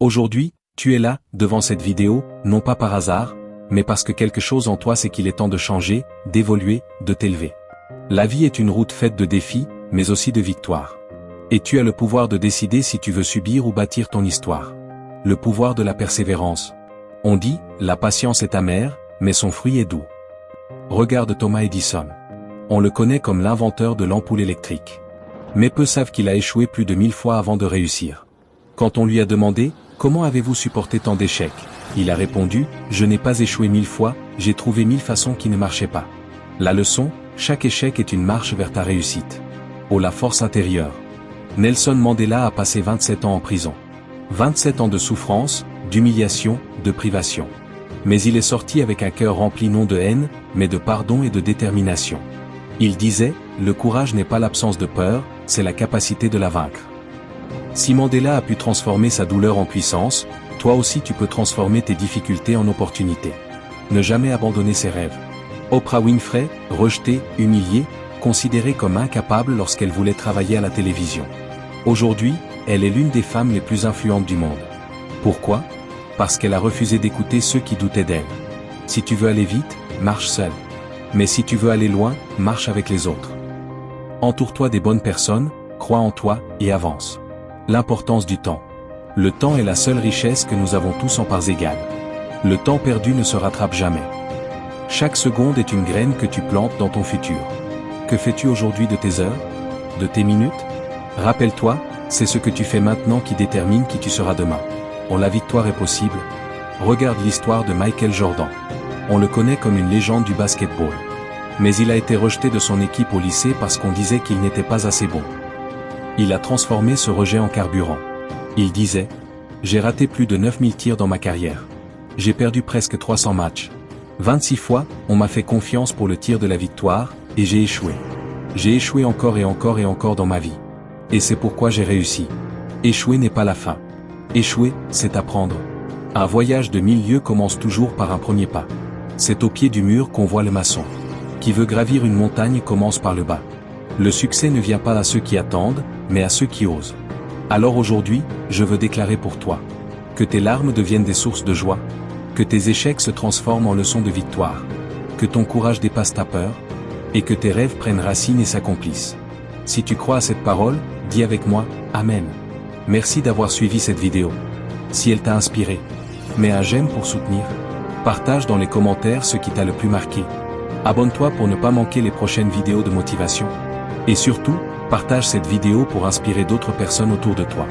Aujourd'hui, tu es là, devant cette vidéo, non pas par hasard, mais parce que quelque chose en toi sait qu'il est temps de changer, d'évoluer, de t'élever. La vie est une route faite de défis, mais aussi de victoires. Et tu as le pouvoir de décider si tu veux subir ou bâtir ton histoire. Le pouvoir de la persévérance. On dit, la patience est amère, mais son fruit est doux. Regarde Thomas Edison. On le connaît comme l'inventeur de l'ampoule électrique. Mais peu savent qu'il a échoué plus de 1000 fois avant de réussir. Quand on lui a demandé, comment avez-vous supporté tant d'échecs? Il a répondu, je n'ai pas échoué 1000 fois, j'ai trouvé 1000 façons qui ne marchaient pas. La leçon, chaque échec est une marche vers ta réussite. Oh la force intérieure. Nelson Mandela a passé 27 ans en prison. 27 ans de souffrance, d'humiliation, de privation. Mais il est sorti avec un cœur rempli non de haine, mais de pardon et de détermination. Il disait, le courage n'est pas l'absence de peur, c'est la capacité de la vaincre. Si Mandela a pu transformer sa douleur en puissance, toi aussi tu peux transformer tes difficultés en opportunités. Ne jamais abandonner ses rêves. Oprah Winfrey, rejetée, humiliée, considérée comme incapable lorsqu'elle voulait travailler à la télévision. Aujourd'hui, elle est l'une des femmes les plus influentes du monde. Pourquoi? Parce qu'elle a refusé d'écouter ceux qui doutaient d'elle. Si tu veux aller vite, marche seul. Mais si tu veux aller loin, marche avec les autres. Entoure-toi des bonnes personnes, crois en toi, et avance. L'importance du temps. Le temps est la seule richesse que nous avons tous en parts égales. Le temps perdu ne se rattrape jamais. Chaque seconde est une graine que tu plantes dans ton futur. Que fais-tu aujourd'hui de tes heures? De tes minutes? Rappelle-toi, c'est ce que tu fais maintenant qui détermine qui tu seras demain. Oh, la victoire est possible. Regarde l'histoire de Michael Jordan. On le connaît comme une légende du basketball. Mais il a été rejeté de son équipe au lycée parce qu'on disait qu'il n'était pas assez bon. Il a transformé ce rejet en carburant. Il disait, j'ai raté plus de 9000 tirs dans ma carrière. J'ai perdu presque 300 matchs. 26 fois, on m'a fait confiance pour le tir de la victoire, et j'ai échoué. J'ai échoué encore et encore et encore dans ma vie. Et c'est pourquoi j'ai réussi. Échouer n'est pas la fin. Échouer, c'est apprendre. Un voyage de 1000 lieues commence toujours par un premier pas. C'est au pied du mur qu'on voit le maçon. Qui veut gravir une montagne commence par le bas. Le succès ne vient pas à ceux qui attendent, mais à ceux qui osent. Alors aujourd'hui, je veux déclarer pour toi. Que tes larmes deviennent des sources de joie. Que tes échecs se transforment en leçons de victoire. Que ton courage dépasse ta peur. Et que tes rêves prennent racine et s'accomplissent. Si tu crois à cette parole, dis avec moi, Amen. Merci d'avoir suivi cette vidéo. Si elle t'a inspiré, mets un j'aime pour soutenir. Partage dans les commentaires ce qui t'a le plus marqué. Abonne-toi pour ne pas manquer les prochaines vidéos de motivation. Et surtout, partage cette vidéo pour inspirer d'autres personnes autour de toi.